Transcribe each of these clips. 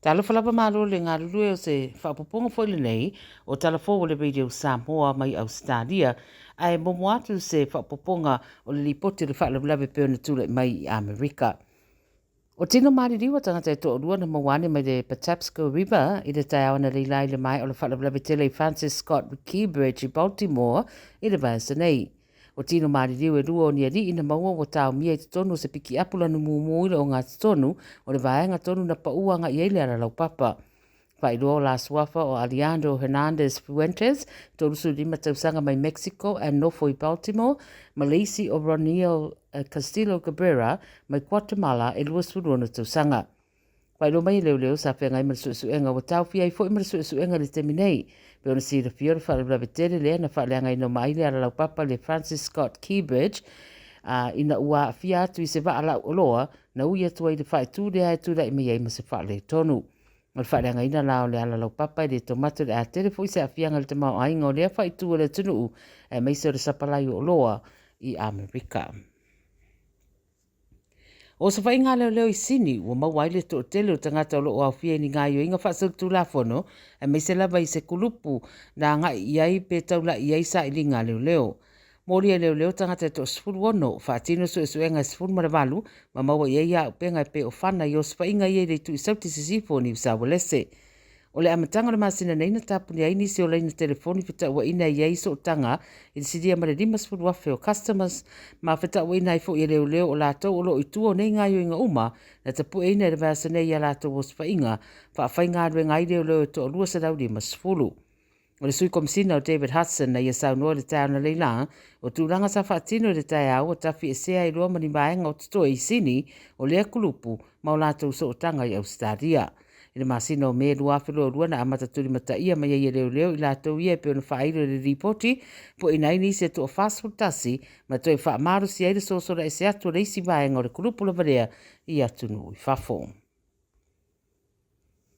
Tala falapa malo le ngā ruru o se whapoponga whaile nei o Tala Fou le video Samoa mai Ausetalia ai momo atu se whapoponga o le lipoti le whaalawe peo na tūle mai i Amerika. O tino maririwa tangata e tō rua na mawane mai le Patapsco River i le tai awana leilai le mai o le whaalawe tele Francis Scott Keybridge i Baltimore i le vaesa nei. O tino maririwa e rua o ni ali ina maua o tau mia i tonu se piki apula no mumuila o ngā tonu o le vaenga tonu na pauanga i eile ala lau papa. Whairoa la suafa o Alejandro Hernandez Fuentes, torusu lima tausanga mai Mexico and Norfolk Baltimore, Malisi o Ronil Castillo Cabrera, mai Guatemala e lua surona tausanga. Whairoa mai leo sa whenga i marasuenga o tau fia i fo i marasuenga le teminei. Pe ona si rafio le whaalawe tere lea na whaaleanga ino maile ala lau papa le Francis Scott Keybridge, ina ua fia atu i se vaa lau oloa, na uia tua i le whae tūrea e tūra i mea i ma se whaale tonu. O le whaerenga ina lao le ala lau papa i le tomato le a telefo i se awhianga le tamau ainga o lea whai tua le tunuu e meise o le sapalai o loa i Amerika. O sa whai ngā leo i sini, ua mawaile to o tele o tangata o loo au whia ni ngā io inga whaasau tū la whono, e meise lava i se kulupu na ngā iai pe taula iai sa ili ngā leo. Mori e leo tangata e to sifuru ono, whaatino suenga sifuru marawalu, ma maua iai au penga e pe o whana i o swainga iai rei tu i sauti sisifo ni usawalese. O le amatanga le masina neina tapuni ai nisi o leina telefoni whita ua ina iai so tanga i siria mare lima sifuru wafe o customers, ma whita ua ina i fo i leo o lātou o lo i tuo nei ngā inga uma, na tapu e ina e revasa nei a lātou o swainga, whaafai ngā rue ngā leo to o lua sarau lima sifuru. O le sui komisina o David Hudson na ia saunoa le taona leila, o tūranga sa whaatino le tai au o tafi e sea i roa mani maenga o tutoa i sini o lea kulupu ma o lātou so o tanga i Ausetalia. I le masina o me lua whilo rua na amata turi mata ia mai ia leo i lātou ia pe ona whaeiro le ripoti po ina ini se to o fast food tasi ma toi wha maru si aire sosora e se atu le isi maenga o le kulupu la varea i atunu i whafo.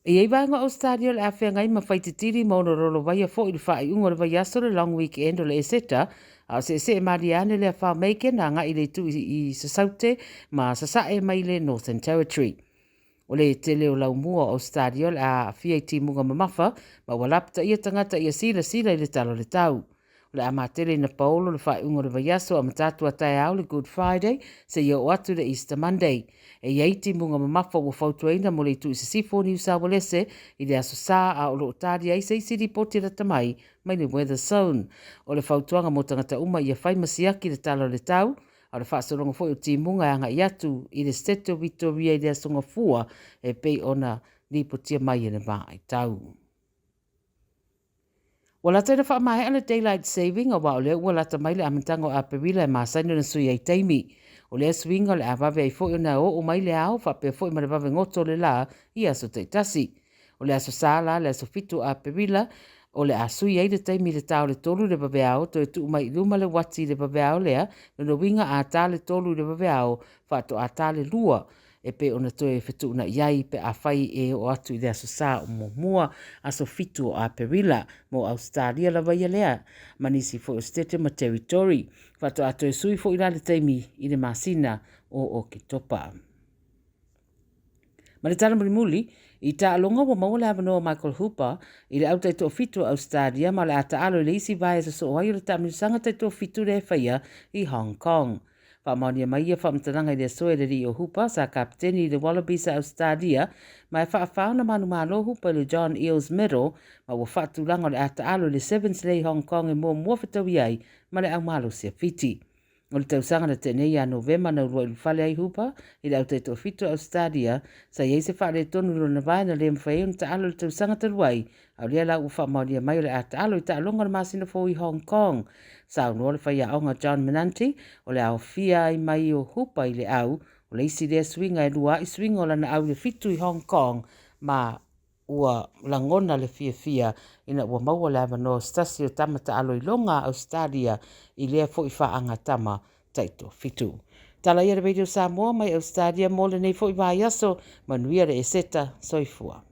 I ei vaenga Ausetalia le awhia ngai ma whaititiri mauna rolo vai a fo i le whai unga le vai aso le long weekend o le eseta, a se e mariane le a wha meike na ngai le tu i sasaute ma sasae mai le Northern Territory. O le tele o lau mua Ausetalia le a whia i timunga mamafa, ma walapta ia tangata ia sila i le talo le tau. O le amatele na paolo le whai unga le vai aso a matatua tai au le Good Friday, se ia o atu le Easter Monday. E iaiti munga mamafa ua fautuaina mo le tu i se sifo ni usawalese i le aso sā a o lo otari ai se isi ripoti la tamai mai le weather zone. O le fautuanga mo tangata uma ia whai masiaki le talo le tau, a le whaasoronga fo i o timunga anga i atu i le Steto Victoria i le asonga fua e pei ona ripotia mai ene maa i tau. Wala taina wha mahe ana daylight saving o wa o lea ua lata mai le amantango a perila e maasaino na sui ai taimi. O lea swinga le avave ai fo i ona o mai le au wha pe fo i marabave ngoto le la i aso teitasi. O le aso sala, le aso fitu a perila, o le asui ai le taimi le tau le tolu le bave au, to e tu mai luma le wati le bave au lea, no winga a ta le tolu le bave au, wha to a ta le lua, e pe ona to e fitu na iai pe a whai e o atu i le aso sa o mua aso fitu a perila mo Ausetalia la vai lea, manisi fo o stete ma territory, wha to a to e sui fo i le taimi i le masina o ki topa. Ma le tala muli, i ta alonga wa maua le avanoa Michael Hooper, i le autai to fitu Ausetalia, ma le ata alo le isi vai sa so ai o le tamirisanga tai to fitu le whaia i Hong Kong. Wha maonia mai ia whamtananga i le soe le Rio Hooper, sa kapteni i le Wallabies Ausetalia, ma e whaafana manu malo Hooper le John Eels Medal, ma wa whaatulanga le ata alo le Sevens Lei Hong Kong e mua muafatawi ai, ma le au malo sia fiti. O le tausanga na tenei a Novemba na urua i whale ai Hooper, i le autai to fitu Ausetalia, sa iei se whale tonu lo na vai na le mwhai on ta alo le tausanga ta ruai, au lea la ufa maonia mai o le ata alo i ta alonga na masina fo i Hong Kong. Sa unua le whai a onga John Menanti, o le au fia i mai o Hooper i le au, o le isi lea swinga e lua i swinga o lana au le fitu i Hong Kong, ma ua langona le fia ina ua maua le avanoa stasi o tamata alo i longa Ausetalia i lea fo i whaanga tama taito fitu. Tala ia le radio Samoa mai Ausetalia mo le nei fo i vai aso manuia le eseta soifua.